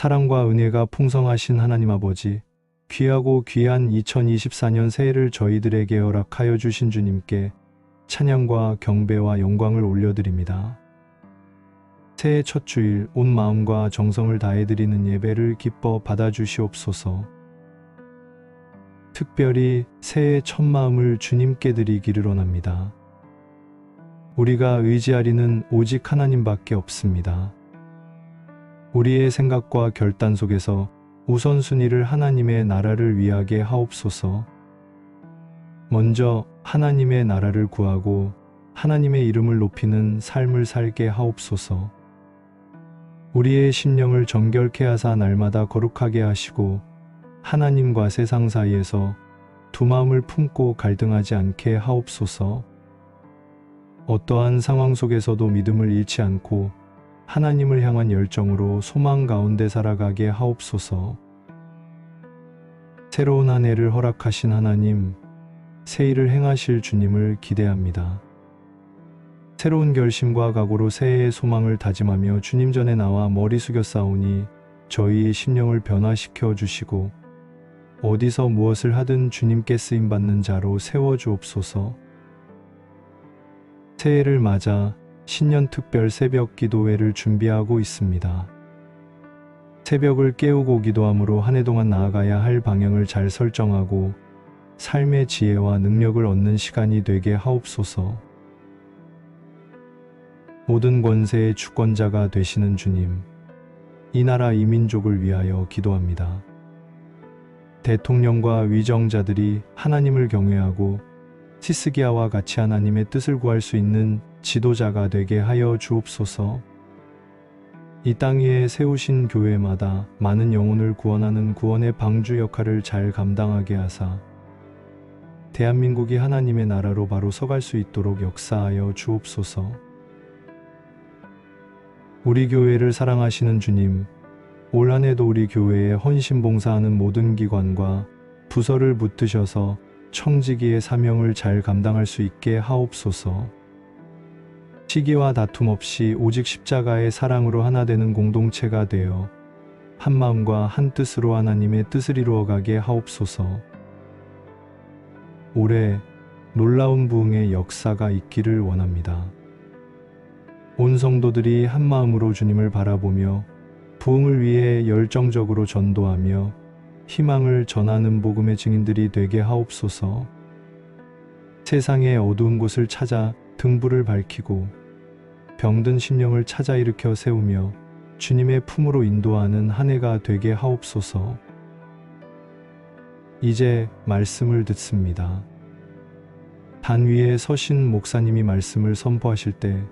사랑과 은혜가 풍성하신 하나님 아버지, 귀하고 귀한 2024년 새해를 저희들에게 허락하여 주신 주님께 찬양과 경배와 영광을 올려드립니다. 새해 첫 주일 온 마음과 정성을 다해 드리는 예배를 기뻐 받아주시옵소서. 특별히 새해 첫 마음을 주님께 드리기를 원합니다. 우리가 의지하리는 오직 하나님밖에 없습니다. 우리의 생각과 결단 속에서 우선순위를 하나님의 나라를 위하게 하옵소서. 먼저 하나님의 나라를 구하고 하나님의 이름을 높이는 삶을 살게 하옵소서. 우리의 심령을 정결케 하사 날마다 거룩하게 하시고 하나님과 세상 사이에서 두 마음을 품고 갈등하지 않게 하옵소서. 어떠한 상황 속에서도 믿음을 잃지 않고 하나님을 향한 열정으로 소망 가운데 살아가게 하옵소서. 새로운 한 해를 허락하신 하나님, 새 일을 행하실 주님을 기대합니다. 새로운 결심과 각오로 새해의 소망을 다짐하며 주님 전에 나와 머리 숙여 싸우니 저희의 심령을 변화시켜 주시고 어디서 무엇을 하든 주님께 쓰임받는 자로 세워주옵소서. 새해를 맞아 신년 특별 새벽 기도회를 준비하고 있습니다. 새벽을 깨우고 기도함으로 한 해 동안 나아가야 할 방향을 잘 설정하고 삶의 지혜와 능력을 얻는 시간이 되게 하옵소서. 모든 권세의 주권자가 되시는 주님, 이 나라 이 민족을 위하여 기도합니다. 대통령과 위정자들이 하나님을 경외하고 시스기야와 같이 하나님의 뜻을 구할 수 있는 지도자가 되게 하여 주옵소서. 이 땅 위에 세우신 교회마다 많은 영혼을 구원하는 구원의 방주 역할을 잘 감당하게 하사 대한민국이 하나님의 나라로 바로 서갈 수 있도록 역사하여 주옵소서. 우리 교회를 사랑하시는 주님, 올 한 해도 우리 교회에 헌신 봉사하는 모든 기관과 부서를 붙드셔서 청지기의 사명을 잘 감당할 수 있게 하옵소서. 시기와 다툼 없이 오직 십자가의 사랑으로 하나 되는 공동체가 되어 한 마음과 한 뜻으로 하나님의 뜻을 이루어가게 하옵소서. 올해 놀라운 부흥의 역사가 있기를 원합니다. 온 성도들이 한 마음으로 주님을 바라보며 부흥을 위해 열정적으로 전도하며 희망을 전하는 복음의 증인들이 되게 하옵소서. 세상의 어두운 곳을 찾아 등불을 밝히고 병든 심령을 찾아 일으켜 세우며 주님의 품으로 인도하는 한 해가 되게 하옵소서. 이제 말씀을 듣습니다. 단 위에 서신 목사님이 말씀을 선포하실 때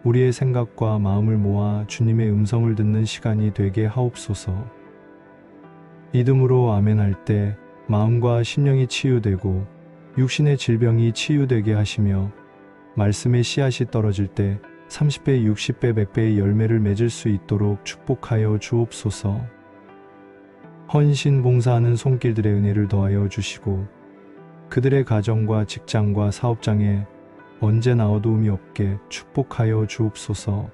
우리의 생각과 마음을 모아 주님의 음성을 듣는 시간이 되게 하옵소서. 믿음으로 아멘 할 때 마음과 심령이 치유되고 육신의 질병이 치유되게 하시며 말씀의 씨앗이 떨어질 때 30배, 60배, 100배의 열매를 맺을 수 있도록 축복하여 주옵소서. 헌신 봉사하는 손길들의 은혜를 더하여 주시고 그들의 가정과 직장과 사업장에 언제나 어두움이 없게 축복하여 주옵소서.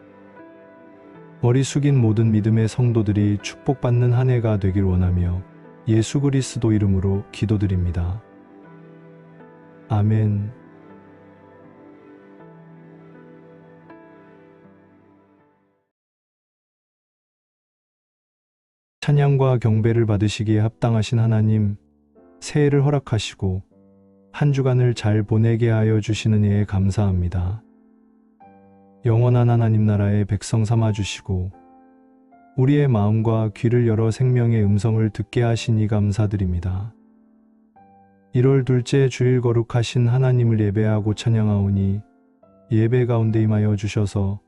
머리 숙인 모든 믿음의 성도들이 축복받는 한 해가 되길 원하며 예수 그리스도 이름으로 기도드립니다. 아멘. 찬양과 경배를 받으시기에 합당하신 하나님, 새해를 허락하시고 한 주간을 잘 보내게 하여 주시는 이에 감사합니다. 영원한 하나님 나라의 백성 삼아주시고 우리의 마음과 귀를 열어 생명의 음성을 듣게 하시니 감사드립니다. 1월 둘째 주일 거룩하신 하나님을 예배하고 찬양하오니 예배 가운데 임하여 주셔서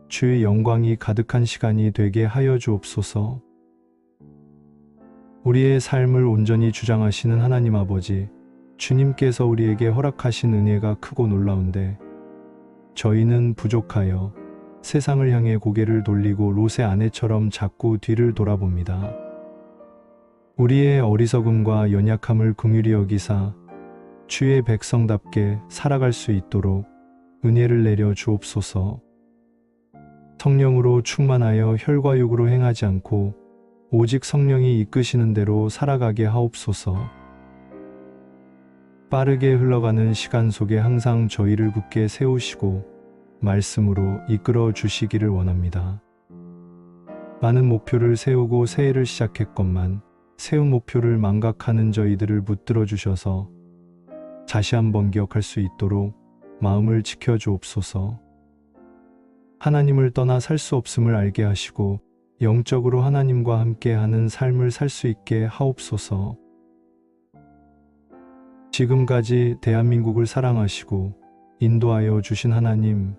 주의 영광이 가득한 시간이 되게 하여 주옵소서. 우리의 삶을 온전히 주장하시는 하나님 아버지, 주님께서 우리에게 허락하신 은혜가 크고 놀라운데 저희는 부족하여 세상을 향해 고개를 돌리고 롯의 아내처럼 자꾸 뒤를 돌아봅니다. 우리의 어리석음과 연약함을 긍휼히 여기사 주의 백성답게 살아갈 수 있도록 은혜를 내려 주옵소서. 성령으로 충만하여 혈과 육으로 행하지 않고 오직 성령이 이끄시는 대로 살아가게 하옵소서. 빠르게 흘러가는 시간 속에 항상 저희를 굳게 세우시고 말씀으로 이끌어 주시기를 원합니다. 많은 목표를 세우고 새해를 시작했건만 세운 목표를 망각하는 저희들을 붙들어 주셔서 다시 한번 기억할 수 있도록 마음을 지켜주옵소서. 하나님을 떠나 살 수 없음을 알게 하시고 영적으로 하나님과 함께하는 삶을 살 수 있게 하옵소서. 지금까지 대한민국을 사랑하시고 인도하여 주신 하나님,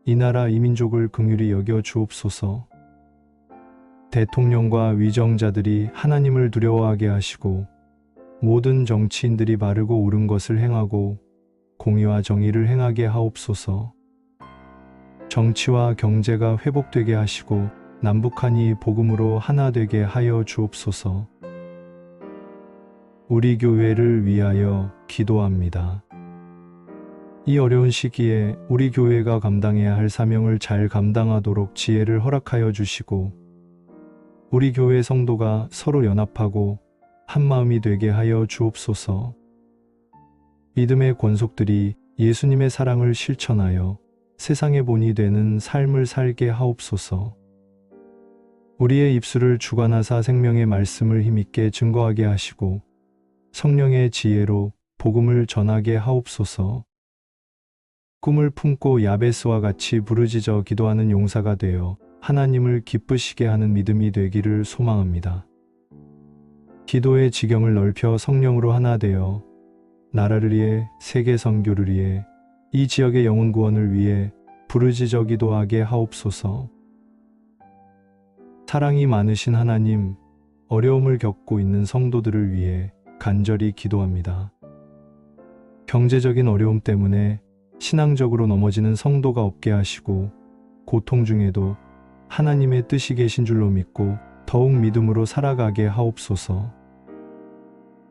이 나라 이 민족을 긍휼히 여겨 주옵소서. 대통령과 위정자들이 하나님을 두려워하게 하시고 모든 정치인들이 바르고 옳은 것을 행하고 공의와 정의를 행하게 하옵소서. 정치와 경제가 회복되게 하시고 남북한이 복음으로 하나 되게 하여 주옵소서. 우리 교회를 위하여 기도합니다. 이 어려운 시기에 우리 교회가 감당해야 할 사명을 잘 감당하도록 지혜를 허락하여 주시고 우리 교회 성도가 서로 연합하고 한마음이 되게 하여 주옵소서. 믿음의 권속들이 예수님의 사랑을 실천하여 세상의 본이 되는 삶을 살게 하옵소서. 우리의 입술을 주관하사 생명의 말씀을 힘있게 증거하게 하시고 성령의 지혜로 복음을 전하게 하옵소서. 꿈을 품고 야베스와 같이 부르짖어 기도하는 용사가 되어 하나님을 기쁘시게 하는 믿음이 되기를 소망합니다. 기도의 지경을 넓혀 성령으로 하나 되어 나라를 위해 세계 선교를 위해 이 지역의 영혼 구원을 위해 부르짖어 기도하게 하옵소서. 사랑이 많으신 하나님, 어려움을 겪고 있는 성도들을 위해 간절히 기도합니다. 경제적인 어려움 때문에 신앙적으로 넘어지는 성도가 없게 하시고 고통 중에도 하나님의 뜻이 계신 줄로 믿고 더욱 믿음으로 살아가게 하옵소서.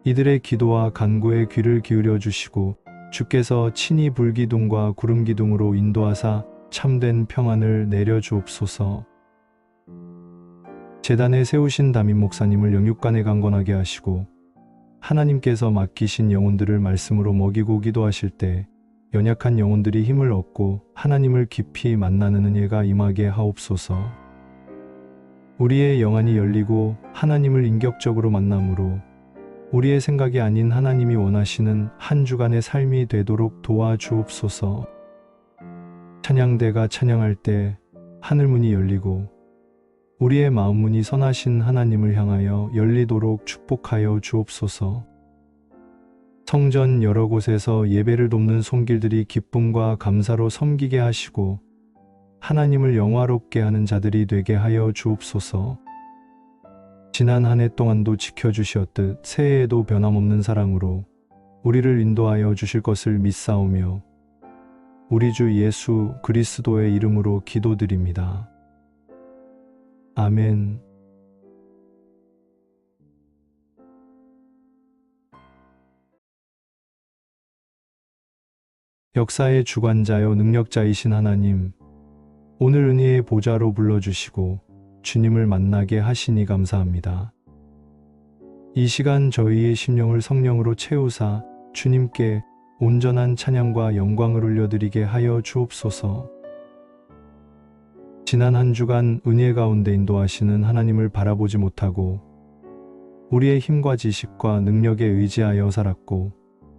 이들의 기도와 간구에 귀를 기울여 주시고 주께서 친히 불기둥과 구름기둥으로 인도하사 참된 평안을 내려 주옵소서. 제단에 세우신 담임 목사님을 영육간에 강건하게 하시고 하나님께서 맡기신 영혼들을 말씀으로 먹이고 기도하실 때 연약한 영혼들이 힘을 얻고 하나님을 깊이 만나는 은혜가 임하게 하옵소서. 우리의 영안이 열리고 하나님을 인격적으로 만남으로 우리의 생각이 아닌 하나님이 원하시는 한 주간의 삶이 되도록 도와주옵소서. 찬양대가 찬양할 때 하늘문이 열리고 우리의 마음문이 선하신 하나님을 향하여 열리도록 축복하여 주옵소서. 성전 여러 곳에서 예배를 돕는 손길들이 기쁨과 감사로 섬기게 하시고 하나님을 영화롭게 하는 자들이 되게 하여 주옵소서. 지난 한 해 동안도 지켜주셨듯 새해에도 변함없는 사랑으로 우리를 인도하여 주실 것을 믿사오며 우리 주 예수 그리스도의 이름으로 기도드립니다. 아멘. 역사의 주관자여 능력자이신 하나님, 오늘 은혜의 보좌로 불러주시고 주님을 만나게 하시니 감사합니다. 이 시간 저희의 심령을 성령으로 채우사 주님께 온전한 찬양과 영광을 올려드리게 하여 주옵소서. 지난 한 주간 은혜 가운데 인도하시는 하나님을 바라보지 못하고 우리의 힘과 지식과 능력에 의지하여 살았고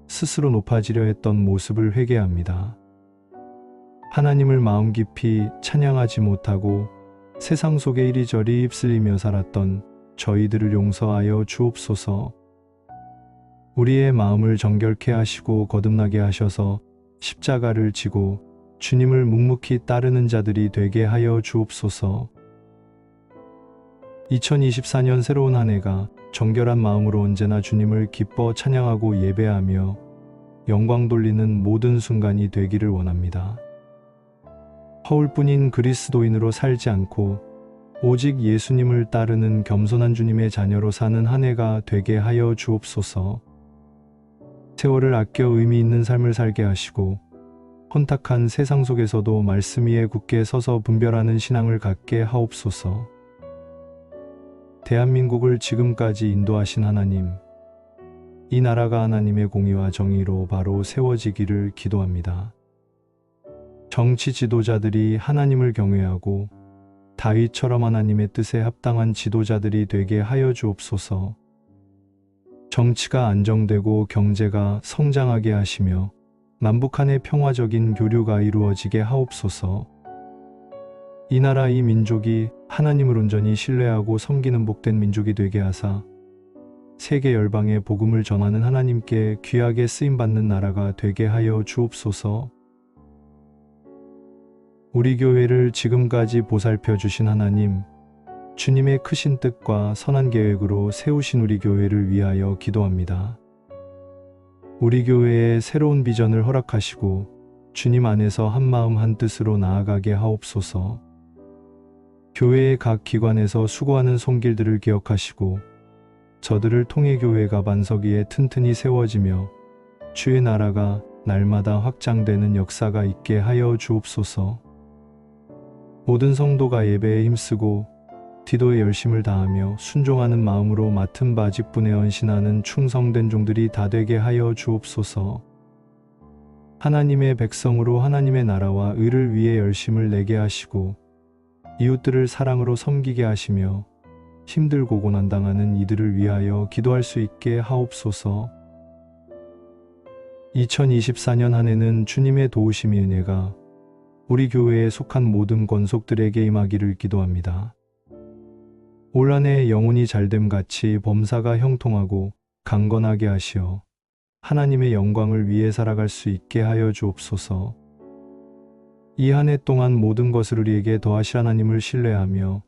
스스로 높아지려 했던 모습을 회개합니다. 하나님을 마음 깊이 찬양하지 못하고 세상 속에 이리저리 휩쓸리며 살았던 저희들을 용서하여 주옵소서. 우리의 마음을 정결케 하시고 거듭나게 하셔서 십자가를 지고 주님을 묵묵히 따르는 자들이 되게 하여 주옵소서. 2024년 새로운 한 해가 정결한 마음으로 언제나 주님을 기뻐 찬양하고 예배하며 영광 돌리는 모든 순간이 되기를 원합니다. 허울뿐인 그리스도인으로 살지 않고 오직 예수님을 따르는 겸손한 주님의 자녀로 사는 한 해가 되게 하여 주옵소서. 세월을 아껴 의미 있는 삶을 살게 하시고 혼탁한 세상 속에서도 말씀 위에 굳게 서서 분별하는 신앙을 갖게 하옵소서. 대한민국을 지금까지 인도하신 하나님, 이 나라가 하나님의 공의와 정의로 바로 세워지기를 기도합니다. 정치 지도자들이 하나님을 경외하고 다윗처럼 하나님의 뜻에 합당한 지도자들이 되게 하여 주옵소서. 정치가 안정되고 경제가 성장하게 하시며 남북한의 평화적인 교류가 이루어지게 하옵소서. 이 나라 이 민족이 하나님을 온전히 신뢰하고 섬기는 복된 민족이 되게 하사 세계 열방에 복음을 전하는 하나님께 귀하게 쓰임받는 나라가 되게 하여 주옵소서. 우리 교회를 지금까지 보살펴 주신 하나님, 주님의 크신 뜻과 선한 계획으로 세우신 우리 교회를 위하여 기도합니다. 우리 교회에 새로운 비전을 허락하시고 주님 안에서 한마음 한뜻으로 나아가게 하옵소서. 교회의 각 기관에서 수고하는 손길들을 기억하시고 저들을 통해 교회가 반석 위에 튼튼히 세워지며 주의 나라가 날마다 확장되는 역사가 있게 하여 주옵소서. 모든 성도가 예배에 힘쓰고 기도에 열심을 다하며 순종하는 마음으로 맡은 바 직분에 헌신하는 충성된 종들이 다 되게 하여 주옵소서. 하나님의 백성으로 하나님의 나라와 의를 위해 열심을 내게 하시고 이웃들을 사랑으로 섬기게 하시며 힘들고 고난당하는 이들을 위하여 기도할 수 있게 하옵소서. 2024년 한 해는 주님의 도우심의 은혜가 우리 교회에 속한 모든 권속들에게 임하기를 기도합니다. 올 한 해 영혼이 잘됨같이 범사가 형통하고 강건하게 하시어 하나님의 영광을 위해 살아갈 수 있게 하여 주옵소서. 이 한 해 동안 모든 것을 우리에게 더하실 하나님을 신뢰하며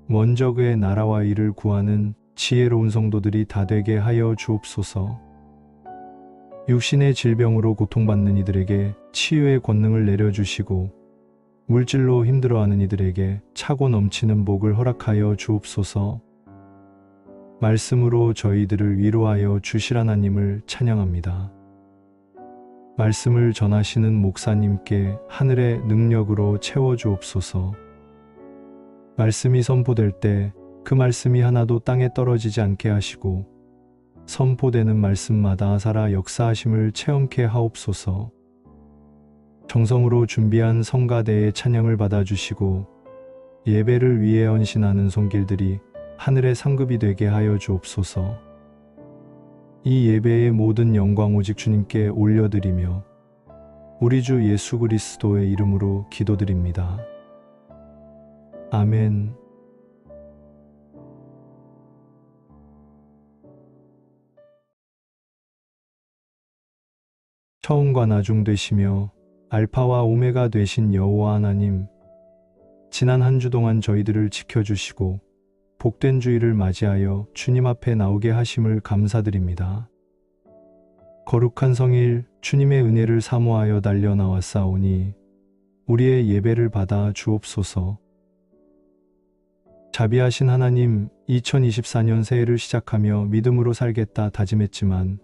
먼저 그의 나라와 일을 구하는 지혜로운 성도들이 다 되게 하여 주옵소서. 육신의 질병으로 고통받는 이들에게 치유의 권능을 내려주시고 물질로 힘들어하는 이들에게 차고 넘치는 복을 허락하여 주옵소서. 말씀으로 저희들을 위로하여 주실 하나님을 찬양합니다. 말씀을 전하시는 목사님께 하늘의 능력으로 채워주옵소서. 말씀이 선포될 때 그 말씀이 하나도 땅에 떨어지지 않게 하시고 선포되는 말씀마다 살아 역사하심을 체험케 하옵소서. 정성으로 준비한 성가대의 찬양을 받아주시고 예배를 위해 헌신하는 손길들이 하늘의 상급이 되게 하여 주옵소서. 이 예배의 모든 영광 오직 주님께 올려드리며 우리 주 예수 그리스도의 이름으로 기도드립니다. 아멘. 처음과 나중 되시며 알파와 오메가 되신 여호와 하나님, 지난 한 주 동안 저희들을 지켜주시고 복된 주일을 맞이하여 주님 앞에 나오게 하심을 감사드립니다. 거룩한 성일 주님의 은혜를 사모하여 달려 나왔사오니 우리의 예배를 받아 주옵소서. 자비하신 하나님, 2024년 새해를 시작하며 믿음으로 살겠다 다짐했지만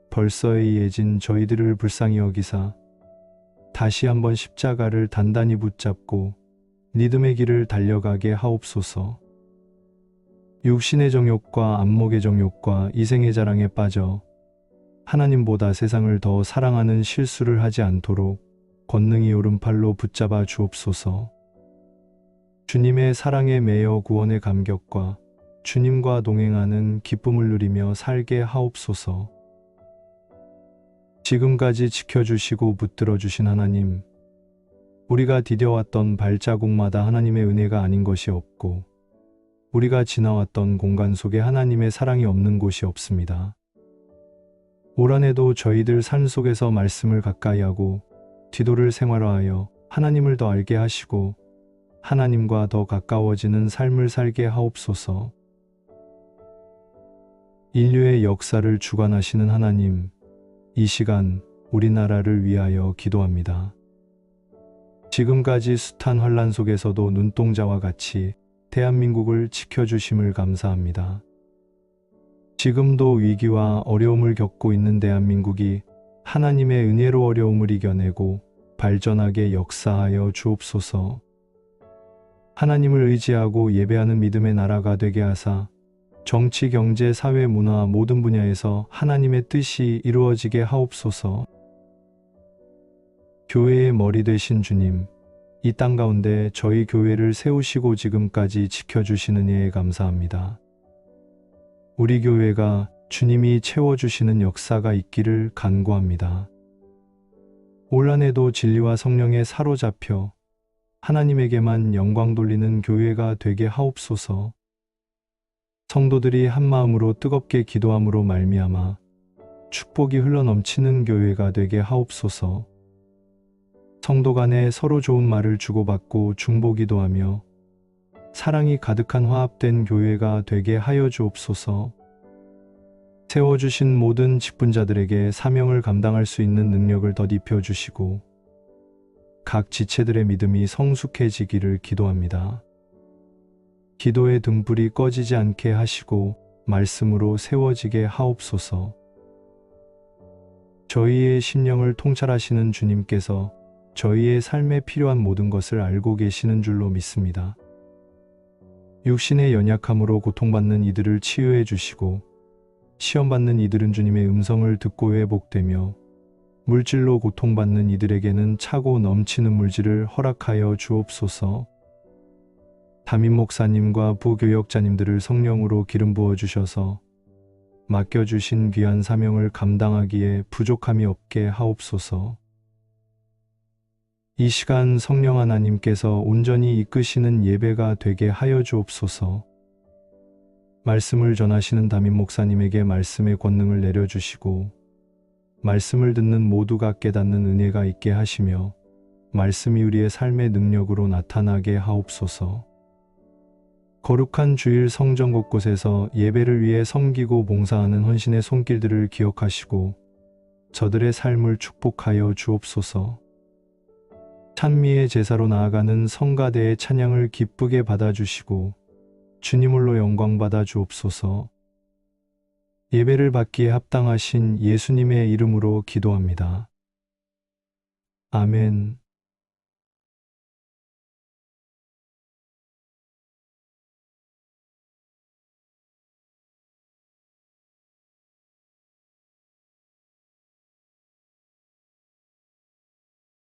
벌써 해이해진 저희들을 불쌍히 여기사 다시 한번 십자가를 단단히 붙잡고 믿음의 길을 달려가게 하옵소서. 육신의 정욕과 안목의 정욕과 이생의 자랑에 빠져 하나님보다 세상을 더 사랑하는 실수를 하지 않도록 권능이 오른팔로 붙잡아 주옵소서. 주님의 사랑에 매여 구원의 감격과 주님과 동행하는 기쁨을 누리며 살게 하옵소서. 지금까지 지켜주시고 붙들어 주신 하나님, 우리가 디뎌왔던 발자국마다 하나님의 은혜가 아닌 것이 없고 우리가 지나왔던 공간 속에 하나님의 사랑이 없는 곳이 없습니다. 올 한 해도 저희들 삶 속에서 말씀을 가까이 하고 기도를 생활화하여 하나님을 더 알게 하시고 하나님과 더 가까워지는 삶을 살게 하옵소서. 인류의 역사를 주관하시는 하나님, 이 시간 우리나라를 위하여 기도합니다. 지금까지 숱한 환란 속에서도 눈동자와 같이 대한민국을 지켜주심을 감사합니다. 지금도 위기와 어려움을 겪고 있는 대한민국이 하나님의 은혜로 어려움을 이겨내고 발전하게 역사하여 주옵소서. 하나님을 의지하고 예배하는 믿음의 나라가 되게 하사 정치, 경제, 사회, 문화 모든 분야에서 하나님의 뜻이 이루어지게 하옵소서. 교회의 머리 되신 주님, 이 땅 가운데 저희 교회를 세우시고 지금까지 지켜주시는 이에 감사합니다. 우리 교회가 주님이 채워주시는 역사가 있기를 간구합니다. 올 한 해도 진리와 성령에 사로잡혀 하나님에게만 영광 돌리는 교회가 되게 하옵소서. 성도들이 한 마음으로 뜨겁게 기도함으로 말미암아 축복이 흘러넘치는 교회가 되게 하옵소서. 성도 간에 서로 좋은 말을 주고받고 중보기도 하며 사랑이 가득한 화합된 교회가 되게 하여 주옵소서. 세워주신 모든 직분자들에게 사명을 감당할 수 있는 능력을 덧입혀 주시고 각 지체들의 믿음이 성숙해지기를 기도합니다. 기도의 등불이 꺼지지 않게 하시고 말씀으로 세워지게 하옵소서. 저희의 심령을 통찰하시는 주님께서 저희의 삶에 필요한 모든 것을 알고 계시는 줄로 믿습니다. 육신의 연약함으로 고통받는 이들을 치유해 주시고 시험받는 이들은 주님의 음성을 듣고 회복되며 물질로 고통받는 이들에게는 차고 넘치는 물질을 허락하여 주옵소서. 담임 목사님과 부교역자님들을 성령으로 기름 부어 주셔서 맡겨주신 귀한 사명을 감당하기에 부족함이 없게 하옵소서. 이 시간 성령 하나님께서 온전히 이끄시는 예배가 되게 하여 주옵소서. 말씀을 전하시는 담임 목사님에게 말씀의 권능을 내려주시고 말씀을 듣는 모두가 깨닫는 은혜가 있게 하시며 말씀이 우리의 삶의 능력으로 나타나게 하옵소서. 거룩한 주일 성전 곳곳에서 예배를 위해 섬기고 봉사하는 헌신의 손길들을 기억하시고 저들의 삶을 축복하여 주옵소서. 찬미의 제사로 나아가는 성가대의 찬양을 기쁘게 받아주시고 주님홀로 영광 받아 주옵소서. 예배를 받기에 합당하신 예수님의 이름으로 기도합니다. 아멘.